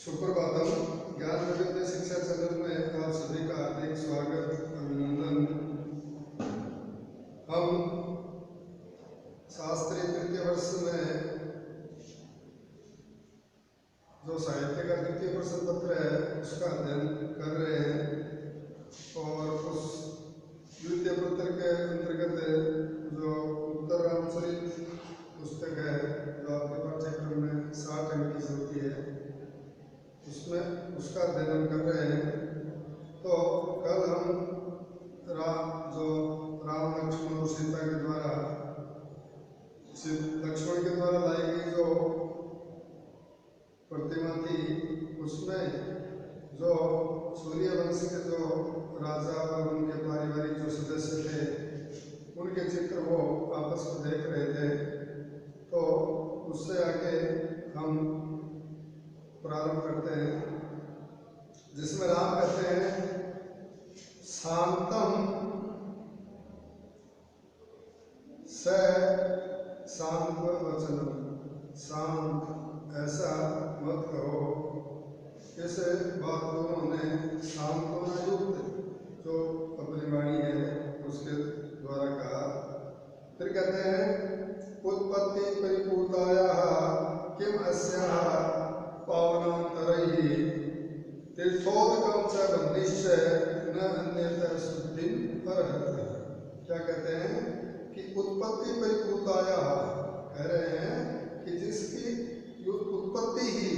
सुप्रभातम। ज्ञान विविध शिक्षा चैनल में आप सभी का हार्दिक स्वागत, अभिनंदन। हम शास्त्री तृतीय वर्ष में जो साहित्य का द्वितीय प्रश्न पत्र है उसका अध्ययन कर रहे हैं और उस द्वितीय पत्र के अंतर्गत जो उत्तर रामचरित पुस्तक है जो आपके पाठ्यक्रम में 60 अंक की होती है उसमें उसका अध्ययन हम कर रहे हैं। तो कल हम राम लक्ष्मण और सीता के द्वारा लक्ष्मण के द्वारा लाई गई जो प्रतिमा थी उसमें जो सूर्यवंश के जो राजा और उनके पारिवारिक जो सदस्य थे उनके चित्र वो आपस में देख रहे थे। तो उससे आगे हम प्रारंभ करते हैं जिसमें राम कहते हैं शांतम स शांत वचनम, शांत ऐसा मत कहो। इस बात को उन्होंने सांत्वना युक्त जो अपनी वाणी है उसके द्वारा कहा। फिर कहते हैं उत्पत्ति परिपूतायाः किम अस्याः पावनान्तरैः तीर्थोदकं च वह्निश्च न अन्यतः शुद्धिं अर्हति। क्या कहते हैं कि उत्पत्ति परिपूतायाः, कह रहे हैं कि जिसकी उत्पत्ति ही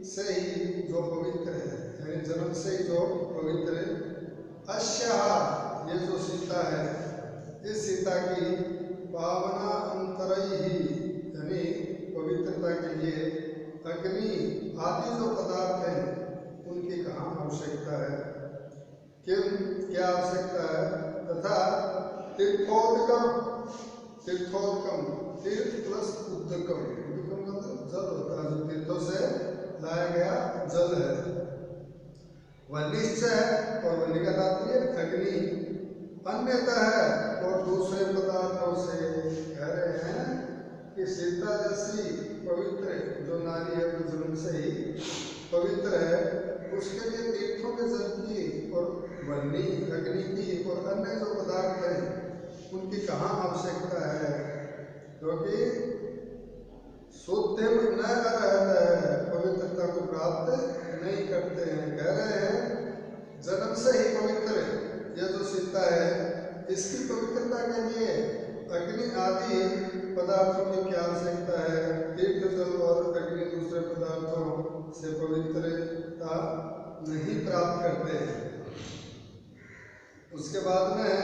से ही जो पवित्र है, यानी जन्म से ही जो पवित्र है, अस्याः ये जो सीता है इस सीता की पावना अंतरैः यानी पवित्रता के लिए अग्नि आदि जो पदार्थ हैं उनकी कहाँ आवश्यकता है, क्या आवश्यकता है। तथा तीर्थोदकम, तीर्थ प्लस उदकम, मतलब जल होता है जो तीर्थों से लाया गया जल है। वह्निश्च और वह्नि का तात्पर्य अग्नि, अन्यतः है और दूसरे पदार्थों से। कह रहे हैं कि सीता जैसी पवित्र जो नारी है जो जन्म से ही पवित्र है उसके लिए तीर्थों के जल की और वह्नि अग्नि की और अन्य जो पदार्थ हैं उनकी कहाँ आवश्यकता है, क्योंकि शुद्ध न रहता है, पवित्रता को प्राप्त नहीं करते हैं। कह रहे हैं जन्म से ही पवित्र यह जो सीता है इसकी पवित्रता के लिए अग्नि आदि पदार्थों की क्या आवश्यकता है। तीर्थ जल और अग्नि दूसरे पदार्थों से पवित्रता नहीं प्राप्त करते हैं। उसके बाद में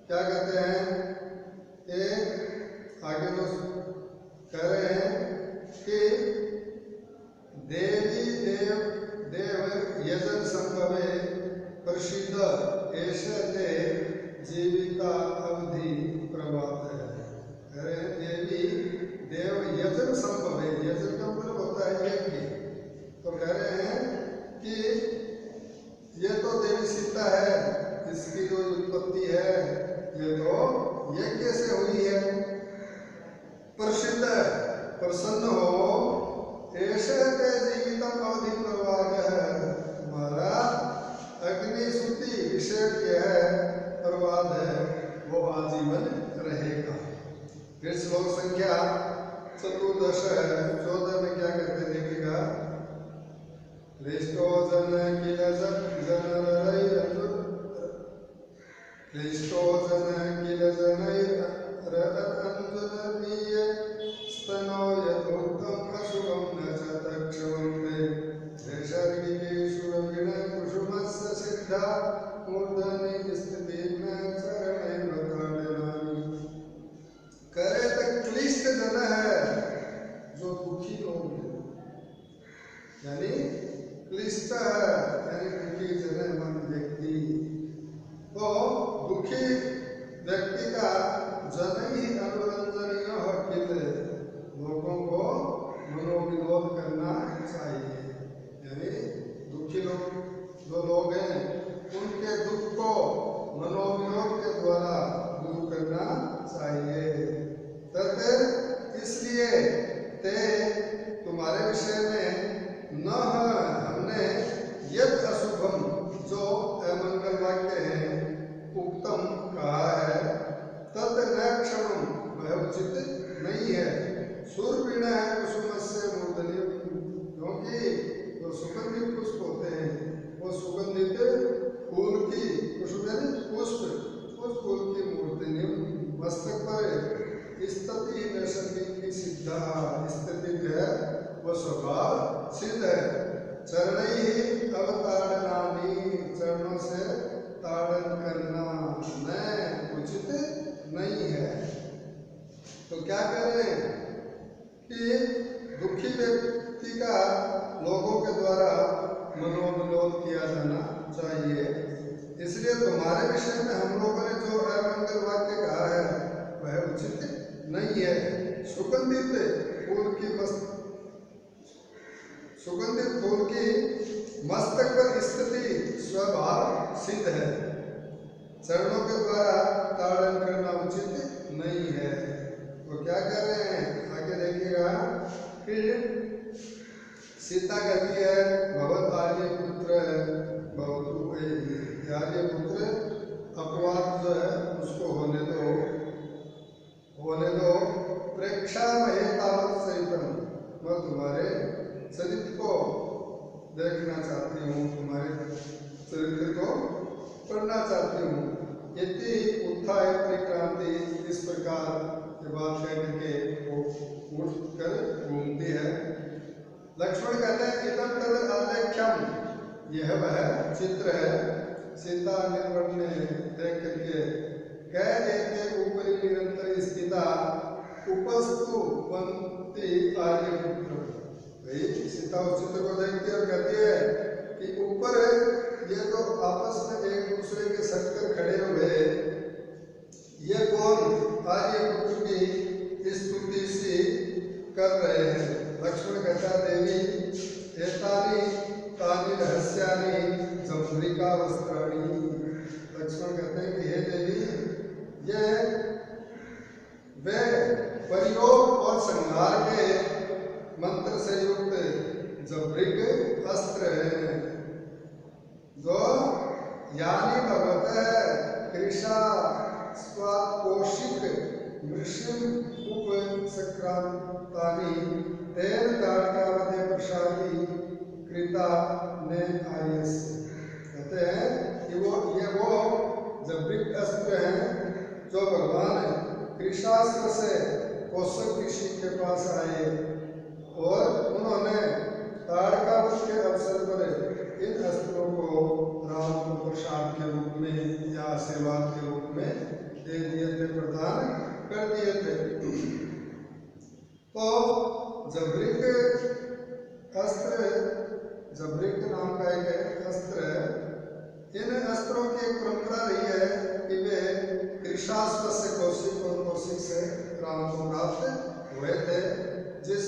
क्या कहते हैं, एक आगे जो कह रहे हैं कि देवी देव यजन संभवे प्रसिद्ध ऐसे जीविका अवधि प्रभात है। कह रहे हैं देवी देव यजन संभव है, यजन का मतलब होता है यज्ञ। तो कह रहे हैं कि ये तो देवी सीता है, इसकी जो उत्पत्ति है ये तो यज्ञ से हुई है। प्रसिद्ध प्रसन्न हो ऐसे जीवितम अवधि प्रवाह है, तुम्हारा अग्नि शुद्धि विषय है, प्रवाद है, वो आजीवन रहेगा। फिर श्लोक संख्या 14 है, 14 में क्या कहते हैं देखिएगा। क्लिष्टो जन किल जनरंजनप्रिय स्तनो यथोक्तम् अशुभं न च तक्षमन्ते नैसर्गिकेषु रविण कुसुमस्य सिद्धा मूर्धनि स्थितिं न चरणेन ताडनानि। करे तो क्लिष्ट जन है जो दुखी लोग हैं, यानी क्लिष्ट है यानी दुखी जन मन व्यक्ति। तो दुखी व्यक्ति का जन ही अनुरंजनीय किल, लोगों को मनोविनोद करना चाहिए, यानी दुखी लोग जो लोग हैं उनके दुख को मनोविनोद के द्वारा दूर करना चाहिए। तब इसलिए ते सुगंधित पुष्प होते हैं, वो सुगंधित फूल की पुष्प उस फूल की मूर्ति मस्तक पर स्थिति नैसर्गिक की सिद्धा स्थिति है, वो स्वभाव सिद्ध है। चरण ही अवतारणानी, चरणों से ताड़न करना न उचित नहीं है। तो क्या करें कि दुखी व्यक्ति का लोगों के द्वारा मनोविनोद किया जाना चाहिए। इसलिए तुम्हारे विषय में हम लोगों ने जो अमंगल वाक्य कहा है वह उचित नहीं है। सुगंधित फूल की मस्तक पर स्थिति स्वभाव सिद्ध है, चरणों के द्वारा ताड़न करना उचित नहीं है। तो क्या कर रहे हैं, आगे देखिएगा। फिर सीता कहती है भगवत आर्यपुत्र भवतु, आर्यपुत्र अपवाद जो है उसको होने दो प्रेक्षा महे तावत सहितम, मैं तुम्हारे चरित्र को देखना चाहती हूँ, तुम्हारे चरित्र को पढ़ना चाहती हूँ। यदि उत्थाय परिक्रांति, इस प्रकार ये बात कह करके वो उठ कर घूमती है। लक्ष्मण कहते हैं इदम तद आलेख्यम, यह वह चित्र है। सीता निर्वण ने देख करके कह देते ऊपरी निरंतर स्थिता उपस्तु वंती आर्यपुत्र। सीता उस चित्र को देखती है और कहती है कि ऊपर ये तो आपस में एक दूसरे के सटकर खड़े हुए, ये कौन आर्यपुत्र की स्तुति सी कर रहे हैं। लक्ष्मण कहता देवी एतानि तानि रहस्यानि जम्भरिका वस्त्राणि। लक्ष्मण कहते हैं कि हे देवी, ये वे प्रयोग और श्रृंगार के मंत्र से युक्त जम्भरिक अस्त्र हैं, जो यानी भगवत कृषा स्वापोषिक मृष्यम उप सक्रांतानि तेन ताड़कावधे प्रसादी कृता ने आयस। कहते हैं कि ये वो जम्भरिक अस्त्र हैं जो भगवान कृषास्त्र से कौशक ऋषि के पास आए और उन्होंने ताड़कावध के अवसर पर इन अस्त्रों को राम को प्रसाद के रूप में या आशीर्वाद के रूप में दे दिए थे, प्रदान कर दिए थे। तो जम्भरिक अस्त्र, जम्भरिक नाम का एक अस्त्र है। इन अस्त्रों की एक परंपरा रही है कि वे कृषास्त्र से कौशिक और कौशिक से राम को प्राप्त हुए थे, जिस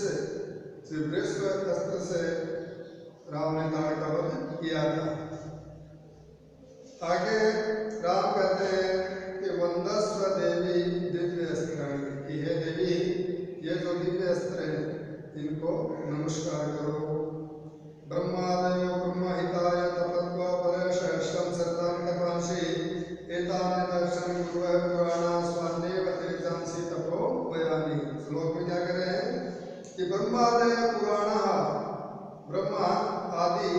वृष्भ अस्त्र से राम ने ताड़कावध किया था। आगे राम कहते हैं कि वंदस्व देवी दिव्य अस्त्राणि, कि हे देवी, ये जो दिव्य अस्त्र हैं इनको नमस्कार करो। ब्रह्मादयो ब्रह्महिताय तपत्वा परेश सहस्रम शरदान तपांसि एतानि दर्शन गुरुः पुराणा स्वान्येव तेजांसि तपो वयानि। श्लोक में क्या कर रहे हैं कि ब्रह्मादय पुराणा, ब्रह्मा आदि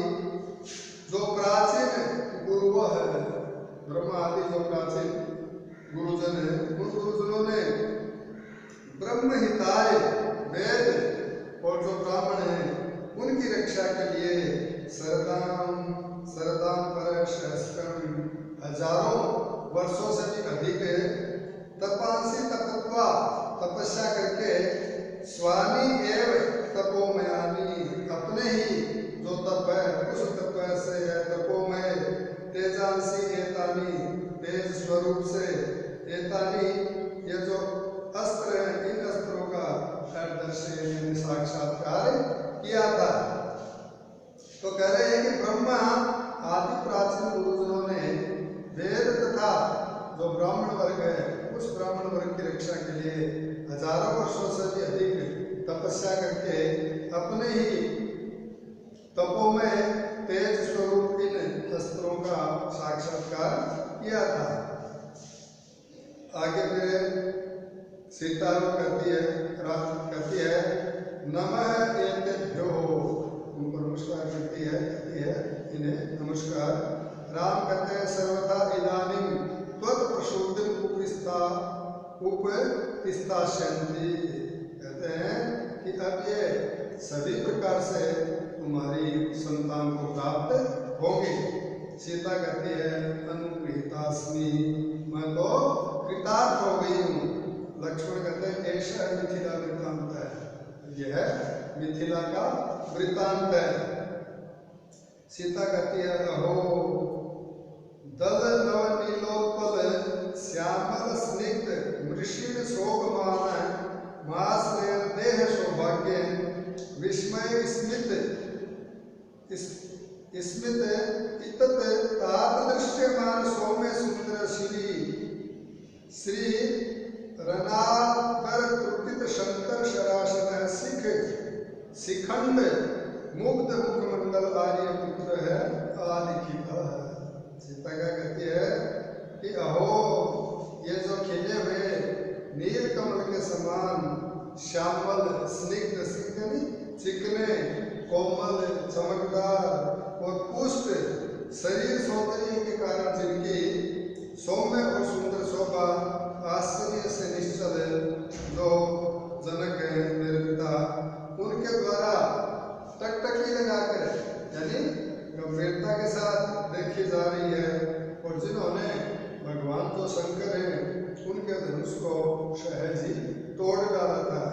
जो प्राचीन गुरु है, ब्रह्मा आदि जो प्राचीन गुरुजन है, उन गुरुजनों ने ब्रह्महिताय वेद और जो ब्राह्मण है उनकी रक्षा के लिए सरदान पर सहस्त्रम, हजारों वर्षों से भी अधिक तपांसी तपत्वा, तपस्या करके स्वामी एव तपोमयानी, अपने ही जो तप है उस तप से है तपोमय, तेजांसी एतानी, तेज स्वरूप से, एतानी ये जो अस्त्र हैं इन अस्त्रों का दर्शन साक्षात्कार किया था। तो कह रहे हैं कि ब्रह्मा आदि प्राचीन गुरुजनों ने वेद तथा जो ब्राह्मण वर्ग है उस ब्राह्मण वर्ग की रक्षा के लिए हजारों वर्षों से भी अधिक तपस्या करके अपने ही तपोमय तेज स्वरूप इन अस्त्रों का साक्षात्कार किया था। आगे फिर सीता कहती है नमः एतेभ्यो उनको नमस्कार करती है, कहती है इन्हें नमस्कार। राम कहते हैं सर्वथा इदानीं त्वत् प्रसूतिं उपस्तास्यन्ति, कहते हैं कि अब ये सभी प्रकार से तुम्हारी संतान को प्राप्त होंगे। सीता कहती है अनुगृहीतास्मि, मैं तो कृतार्थ हो गई हूँ। लक्ष्मण कहते हैं ऐसा मिथिला वृत्तांत है, यह मिथिला का वृत्तांत है। सीता कहती है अहो दल नव नीलोत्पल श्यामल स्निग्ध मृषिण शोभमान माश्रय देह सौभाग्य विस्मय स्मित इतत तादृश्यमान सौम्य सुंदर श्री रनाकर त्रुटित शंकर शरासन शिखंड मुग्ध मुखमंडल आर्य पुत्र है आलिखित है। सीता क्या कहती है कि अहो ये जो खिले हुए नील कमल के समान श्यामल स्निग्ध चिकने कोमल चमकदार और पुष्ट शरीर सौंदर्य के कारण जिनकी सौम्य और सुंदर शोभा आश्चर्य से निश्चल जो जनक है मेरे पिता, उनके द्वारा टकटकी लगाकर यानी गंभीरता के साथ देखी जा रही है, और जिन्होंने भगवान जो शंकर हैं उनके धनुष को सहज ही तोड़ डाला था।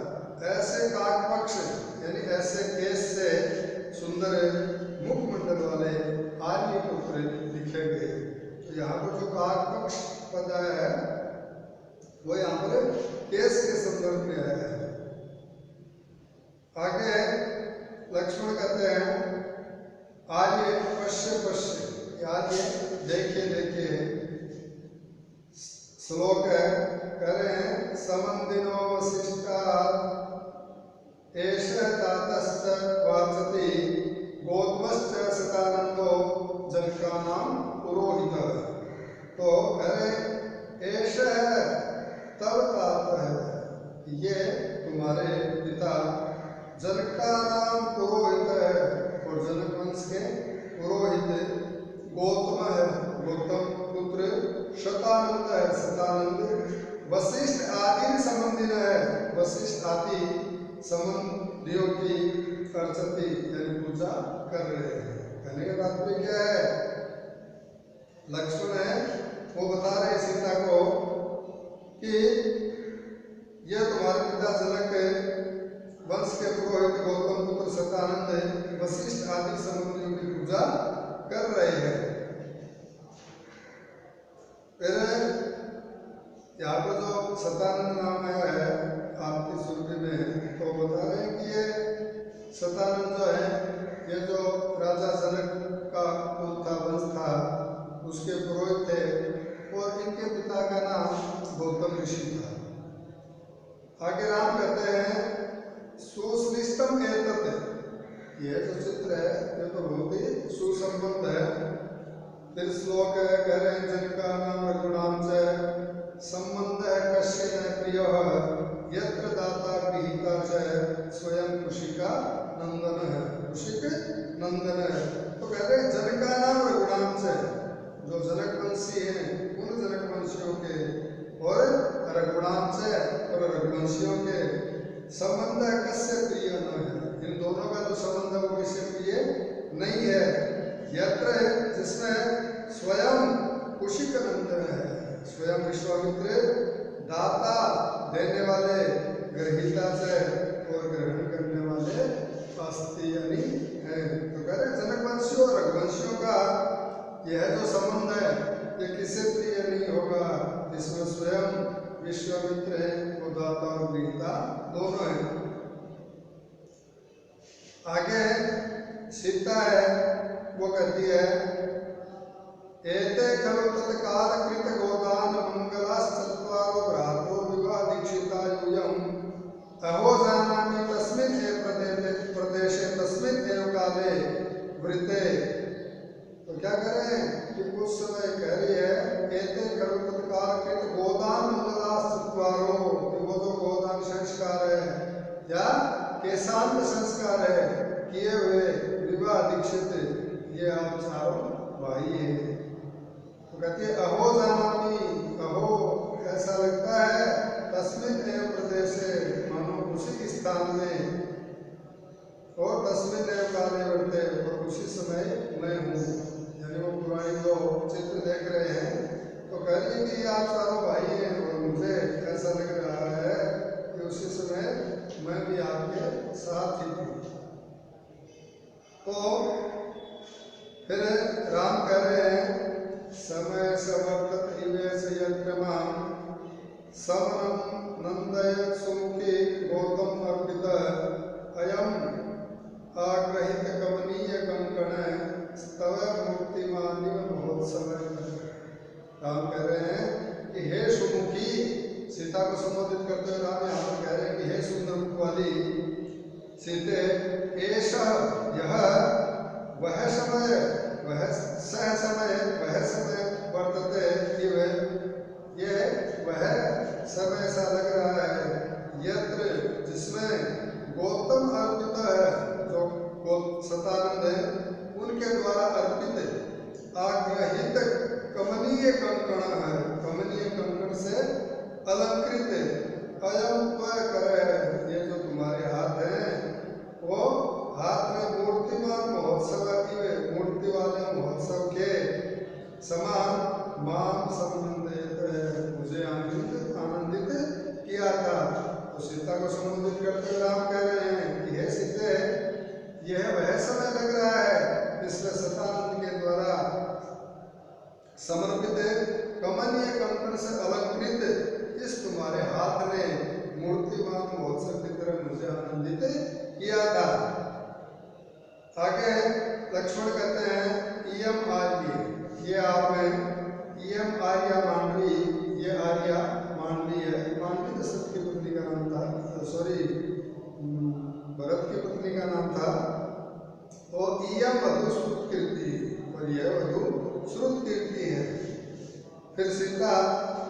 ऐसे काकपक्ष यानी ऐसे केस से सुंदर मुखमंडल वाले आर्य पुत्र लिखे गए। तो यहाँ पर जो काकपक्ष पद है वो यहाँ पर केस के संदर्भ में आया है। आगे लक्ष्मण कहते हैं आर्य पश्य पश्य, आर्य देखे देखे। श्लोक है कह रहे हैं समन्दिनो वसिष्ठा एष तातश्च वाचति गोत्मश्च सतानंदो जनकानां पुरोहितः। तो कह रहे एष तब तात है, ये तुम्हारे पिता जनका नाम पुरोहित है और जनक वंश के पुरोहित गौतम है, गौतम पुत्र शतानंद है, शतानंद वशिष्ठ आदि संबंधी है, वशिष्ठ आदि संबंधियों की अर्चती यानी पूजा कर रहे हैं। कहने का तात्पर्य क्या है? लक्ष्मण है वो बता रहे सीता को कि यह तुम्हारे पिता जनक वंश के पुरोहित गौतम पुत्र शतानंद वशिष्ठ आदि संबंधियों की पूजा कर रहे हैं। फिर यहाँ पर जो शतानंद नाम आया है आपकी श्रुति में, तो बता रहे हैं कि ये शतानंद जो है ये जो राजा जनक का कुल था, वंश था, उसके पुरोहित थे और इनके पिता का नाम गौतम ऋषि था। आगे राम कहते हैं सुश्लिष्टम एतत्, ये जो चित्र है ये तो बहुत ही सुसंबद्ध है। फिर श्लोक है कह रहे हैं जनका नाम रघुनाम से संबंध है कश्य न प्रिय यत्र दाता गृहीता च स्वयं कुशिका नंदन है, कुशिक नंदन है। तो कह रहे हैं जनका नाम रघुनाम से, जो जनक वंशी हैं उन जनक वंशियों के और रघुनाम से और रघुवंशियों के संबंध कस्य प्रिय न है, इन दोनों का जो संबंध है वो किससे प्रिय नहीं है। यत्र जिसमें स्वयं कुशिक नंदन है, स्वयं विश्वामित्र दाता देने वाले ग्रहीता से और ग्रहण करने वाले अस्ति यानी है। तो कह रहे जनक वंशियों और रघुवंशियों का यह जो संबंध है ये किससे प्रिय नहीं होगा, जिसमें स्वयं विश्वामित्र है वो दाता और ग्रहीता दोनों है। आगे सीता है वो कहती है एते खलु तत्काल कृत गोदान मंगलाश्चत्वारो भ्रातरो विवाह दीक्षिता यूयम् अहो जानामि तस्मिन् एव प्रदेशे तस्मिन् एव काले वृते। तो क्या कर रहे हैं कि उस समय कह रही है एते खलु तत्काल कृत गोदान मंगलाश्चत्वारो, वो जो गोदान संस्कार है या केशांत संस्कार है किए हुए विवाह दीक्षित ये आप चारों भाई हैं। तो कहती है अहो जानामि, अहो ऐसा लगता है, तस्मिन् एव प्रदेशे, मानो उसी स्थान में, और तस्मिन् एव काले वर्ते, और उसी समय मैं हूँ। यानी वो पुरानी जो चित्र देख रहे हैं तो कह रही है कि आप चारों भाई हैं और मुझे ऐसा लग रहा है कि उसी समय मैं भी आपके साथ ही हूँ। तो फिर राम कह रहे हैं समय सवर्तत इवेश यत्रमाम समनम नंदयत सुमुखी गौतम अर्पित अयम आग्रहित कमनीय कंकण स्तव मूर्तिमानिव महोत्सव। राम कह रहे हैं कि हे सुमुखी, सीता को संबोधित करते हुए राम यहाँ पर कह रहे हैं कि हे सुंदर रूप वाली सीते, एषः यह वह समय, वह सह समय, वह समय वर्तते, इव ये वह समय ऐसा लग रहा है, यत्र जिसमें गौतम अर्पित है, जो सतानंद है उनके द्वारा अर्पित आग्रहित कमनीय कंकण है, कमनीय कंकण से अलंकृत अयम त्वय करे, ये जो तुम्हारे हाथ हैं वो हाथ में मूर्तिमान महोत्सव की, मूर्ति वाले महोत्सव के समान माम संबंधित, मुझे आनंदित किया था। तो सीता को संबोधित करते हुए राम कह रहे हैं कि हे सीते, यह वह समय लग रहा है जिसमें सतानंद के द्वारा समर्पित कमनीय कंकण से अलंकृत इस तुम्हारे हाथ ने मूर्तिमान महोत्सव की तरह मुझे आनंदित किया था। आगे लक्ष्मण कहते हैं इयम आर्य, ये आप हैं, इयम आर्या मांडवी, ये आर्या मांडवी है। मांडवी दशरथ की पत्नी का नाम था, सॉरी भरत की पत्नी का नाम था। और इयम वधु श्रुत कीर्ति, और यह वधु श्रुत कीर्ति है। फिर सीता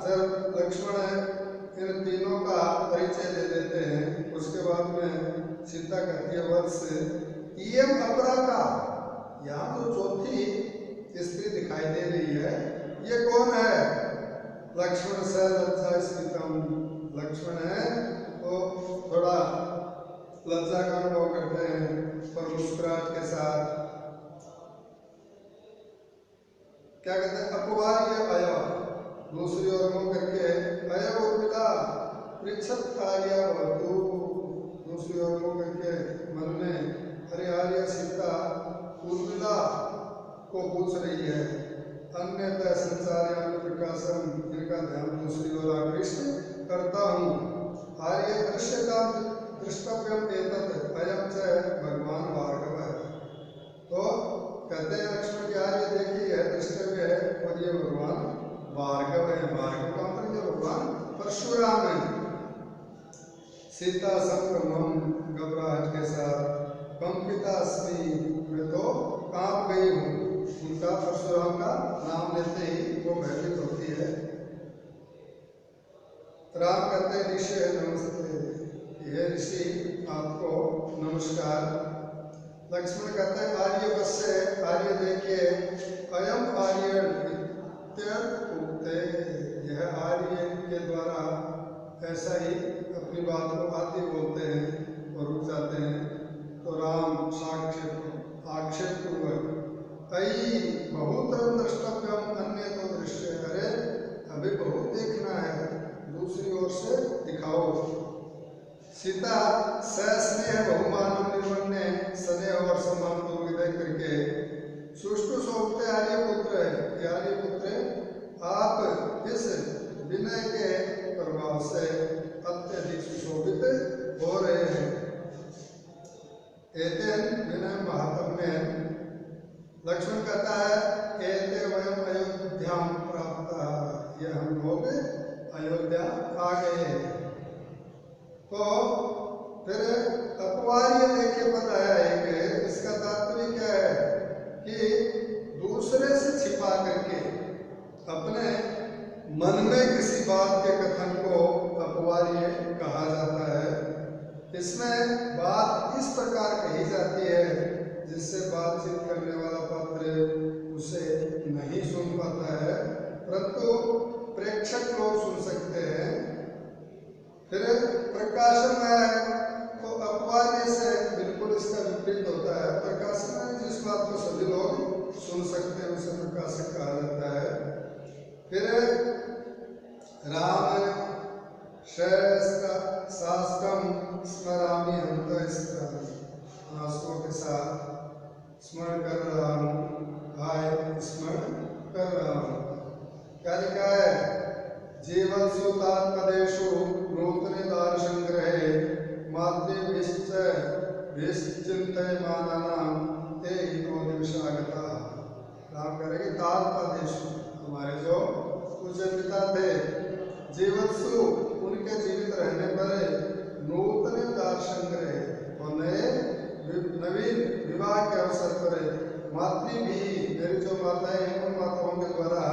जब लक्ष्मण इन तीनों का परिचय दे देते हैं, उसके बाद में सीता कहती है वर्ष इयम अपरा का, यहाँ तो चौथी स्त्री दिखाई दे रही है, ये कौन है? लक्ष्मण से लज्जा स्मितम, लक्ष्मण है तो थोड़ा लज्जा का अनुभव करते हैं और मुस्कुराहट के साथ क्या कहते हैं, अपवार्य आया, दूसरी ओर मुंह करके अय उर्मिला पृच्छत आर्या वधु, दूसरी ओर मुंह करके मन में अरे आर्या सीता उर्मिला को पूछ रही है। अन्यतः संसार प्रकाशम, इनका ध्यान दूसरी ओर आकृष्ट करता हूँ। आर्य दृश्यता दृष्टव्यम एतत् अयम च भगवान भार्गव है। तो कहते हैं लक्ष्मण की आर्य देखिए है, दृष्टव्य है, और ये भगवान भार्गव है। भार्गव का मतलब ये भगवान परशुराम है। सीता संक्रमण घबराहट के साथ कंपितास्मि, मैं तो कांप गई हूँ। उनका परशुराम का नाम लेते ही वो भयभीत होती है। राम कहते हैं ऋषि नमस्ते, ये ऋषि आपको नमस्कार। लक्ष्मण कहते हैं आर्य वश्य, आर्य देखिए, अयम आर्य उक्ते, यह आर्य के द्वारा ऐसा ही अपनी बात को आदि बोलते हैं और रुक जाते हैं। तो राम आक्षेपपूर्वक अयि बहुतरम द्रष्टव्यम अन्य तो दृश्य, अरे अभी बहुत देखना है, दूसरी ओर से दिखाओ। सीता सस्नेह बहुमानम निर्मन्य, स्नेह और सम्मान पूर्वक देख करके सुष्टु सोचते आर्यपुत्र है, आर्यपुत्र आप इस विनय के प्रभाव से अत्यधिक सुशोभित हो रहे हैं। एतेन विनय महात्म्य, लक्ष्मण कहता है एते वयम अयोध्याम प्राप्त, ये हम लोग अयोध्या आ गए हैं। तो फिर अपवार्य देखिए पद है एक, इसका तात्पर्य क्या है कि दूसरे से छिपा करके अपने मन में किसी बात के कथन को अपवार्य कहा जाता है। इसमें बात इस प्रकार कही जाती है जिससे बातचीत करने वाला पात्र उसे नहीं सुन पाता है, परंतु प्रेक्षक लोग सुन सकते हैं। फिर प्रकाशन में तो अपवाद से बिल्कुल इसका विपरीत होता है। प्रकाशन में जिस बात को सभी लोग सुन सकते हैं उसे प्रकाशक कहा जाता है। फिर राम शास्त्रम स्मरामि अंतःस्मरामि, आंसुओं के साथ स्मरण कर रहा हूँ, हाय स्मरण कर रहा हूँ। क्या लिखा है? जीवन सुतात्मदेशु नूतने दार संग्रहे मातृभिश्च चिंतयमानानां ते हितो दिवसागता। राम करेंगे तात्मदेशु, हमारे जो पूज्य पिता थे जीवत्सु, उनके जीवित रहने पर नूतन दार संग्रह और नवीन विवाह के अवसर पर मातृ भी, मेरी जो माताएं हैं उन माताओं के द्वारा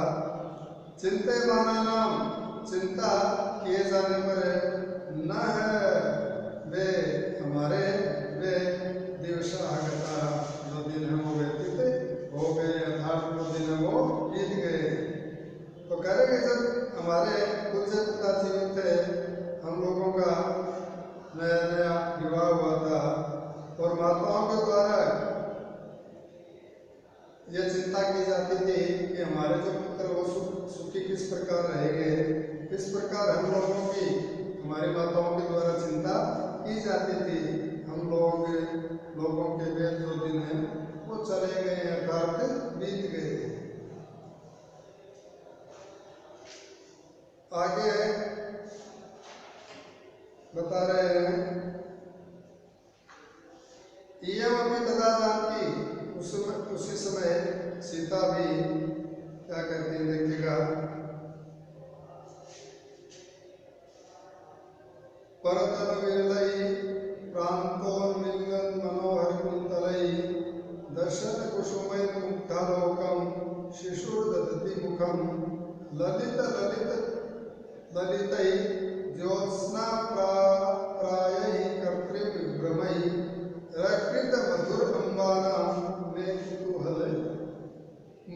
चिंतयमाना नाम, चिंता किए जाने पर न है वे हमारे, वे दिवसागता, जो दिन है वो व्यतीत हो गए, अर्थात वो दिन है वो बीत गए। तो करेंगे जब हमारे पूज्य पिता जीवित थे, हम लोगों का नया नया विवाह हुआ था और माताओं के द्वारा यह चिंता की जाती थी कि हमारे जो पुत्र वो सुखी किस प्रकार रहेंगे, किस प्रकार हम लोगों की, हमारी माताओं के द्वारा चिंता की जाती थी। हम लोगों के वे जो दिन हैं वो चले गए, अर्थात बीत गए। आगे बता रहे हैं, इयमपि तदा जानकी, उसी समय सीता भी क्या करती है देखिएगा, परतन विरलई प्रांतोन्मिलन मनोहर कुंतलई दर्शन कुसुमय मुग्धालोकम शिशुर्दधति मुखम ललित ललित ललितै ज्योत्स्ना प्रायैः कर्तृ विभ्रमैः रकृत मधुर अम्बानां में कुतूहल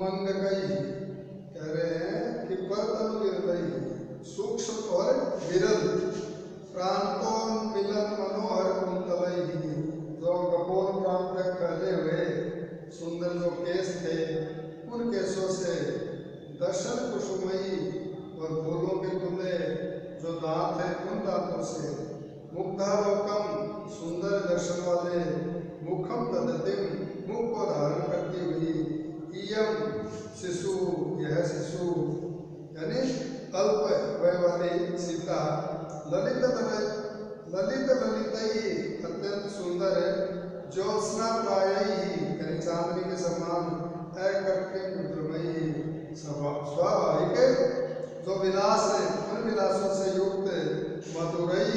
मंगकैः। कह रहे हैं कि परतनु विरलैः, सूक्ष्म और विरल, प्रांतोन्मिलन मनोहर कुंतलैः, जो कपोल प्रांत तक फैले हुए सुंदर जो केस थे उन केसों से, दर्शन कुसुमयी और फूलों के तुले जो दांत है उन दांतों से, मुग्धालोकम सुंदर दर्शन वाले, मुखम दधतिम मुख को धारण करती हुई, इयम शिशु यह शिशु यानी अल्प वय वाली सीता, ललित ललितई अत्यंत सुंदर, ज्योत्स्ना प्रायैः यानी चांदनी के समान, अकृत्रिम विभ्रमयी स्वाभाविक जो विलास है उन विलासों से युक्त, मधुरई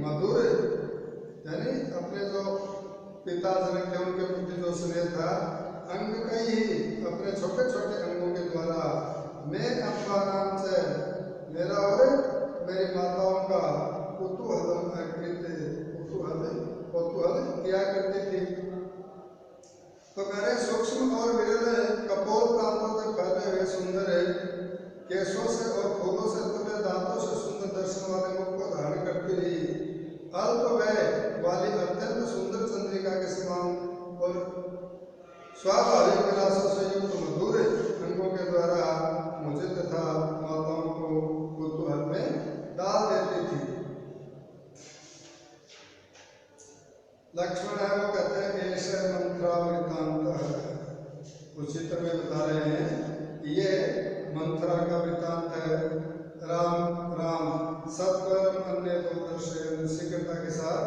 मधुर यानी अपने जो पिता जनक थे उनके प्रति जो स्नेह था, अंग कई अपने छोटे छोटे अंगों के द्वारा, मैं अम्बा नाम से मेरा और मेरी माताओं का कुतूहल कुतूहल किया करती थी। तो मेरे सूक्ष्म और विरल कपोल प्रांतों तक फैले हुए सुंदर केशों से और फूलों से तुले दांतों से सुंदर दर्शन वाले मुख को धारण करती हुई, अल्प वय वाली अत्यंत सुंदर चंद्रिका के समान और स्वाभाविक विलासों से युक्त मधुर अंगों के द्वारा मुझे तथा माताओं को कुतूहल में डाल देती थी। लक्ष्मण है वो कहते हैं ऐसे मंत्रा वृत्तांत, उस चित्र में बता रहे हैं कि ये मंत्रा का वृत्तांत है। राम सत्वरम अन्य तो दर्शन, शीघ्रता के साथ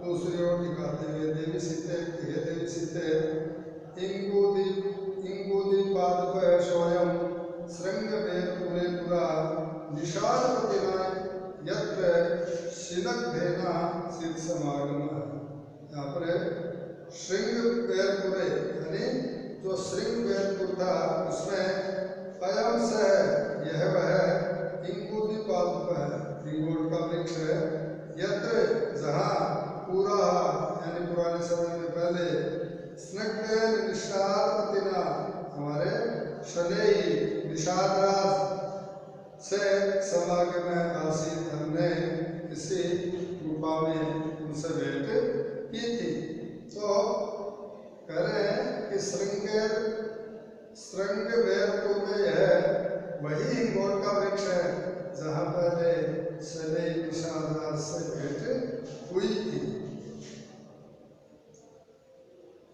दूसरी ओर दिखाते हुए, देवी सीते, हे देवी सीते, इंगूदी पादप स्वयं श्रृंग पूरे पुरा निशाल प्रतिमा यत्र शिनक भेना सिद्ध समागम। यहाँ पर श्रृंगबेरपुरे यानी जो श्रृंगबेरपुर था उसमें अयम से यह वह इंगूदी पादप है, इंगूर का वृक्ष है, यत्र जहाँ पूरा यानी पुराने समय में पहले स्नग्धेन निषादपतिना, हमारे शलेयी निषादराज से समागम आसीत, हमने इसी गुफा में उनसे भेंट की थी। तो कह रहे हैं कि श्रृंगबेरपुर में यह वही हिंगोल का वृक्ष है जहाँ पहले शलेयी निषादराज से भेंट हुई थी।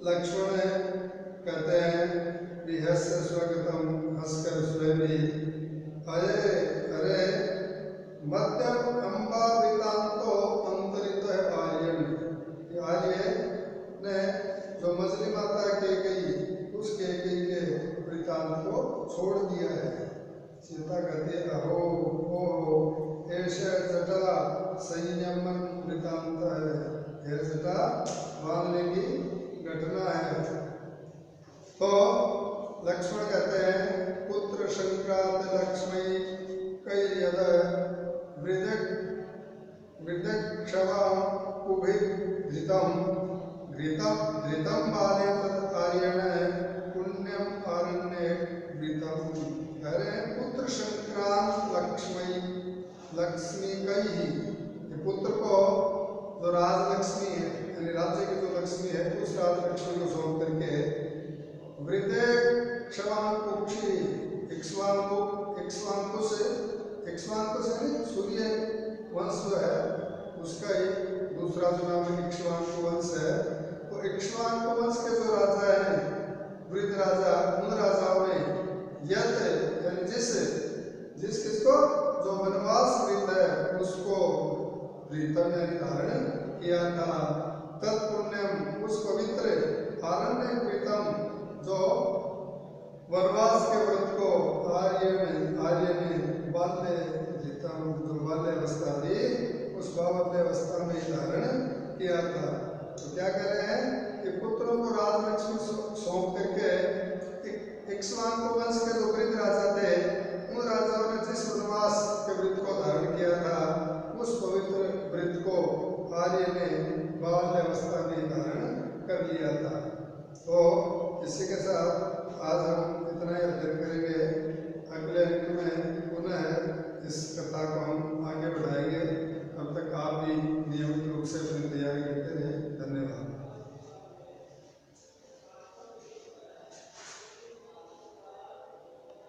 लक्ष्मण कहते हैं विहस्य स्वगतम, हंसकर स्वयं, अरे अरे मध्यम अम्बा वृतांतो अंतरित है आर्यन, आर्य ने जो मछली माता कैकेयी उस कैकेयी के वृतांत को छोड़ दिया है। सीता कहती है अहो ओहो ऐसा जटा संयमन वृतांत है, यह जटा बांधने की घटना है। तो लक्ष्मण कहते हैं पुत्र संक्रांत लक्ष्मी कई यद वृद्धक्षवा उभिधृतम घृतम बाले तद आर्यण पुण्यम आरण्य वृतम। कह रहे हैं पुत्र संक्रांत लक्ष्मी कई ही, पुत्र को जो राजलक्ष्मी है यानी राज्य की जो लक्ष्मी है उस राजलक्ष्मी को सौंप करके वृद्धक्षवांकुक्षी इक्ष्वाकुश सूर्य वंश जो है उसका ही दूसरा जो नाम है इक्ष्वाकु वंश है। तो इक्ष्वाकु वंश के जो राजा हैं वृद्ध राजा, उन राजाओं ने यत यानी जिस किसको जो वनवास वृद्ध है उसको प्रीतम यानी धारण किया था। तत्पुण्यम उस पवित्र आरण्य प्रीतम जो वनवास के व्रत को आर्य ने बाल्य जीतम जो बाल्य अवस्था थी उस बाल्य अवस्था में धारण किया था। तो क्या कह रहे हैं कि पुत्रों को राजलक्ष्मी सौंप करके इक्ष्वाकु वंश के जो वृद्ध राजा थे उन राजाओं ने जिस वनवास के व्रत को धारण किया था उस पवित्र व्रत को आर्य ने बाल्य अवस्था में धारण कर लिया था। तो इसी के साथ आज हम इतना ही अध्ययन करेंगे। अगले अंक में पुनः इस कथा को हम आगे बढ़ाएंगे। तब तक आप भी नियमित रूप से अपनी तैयारी करते रहिए।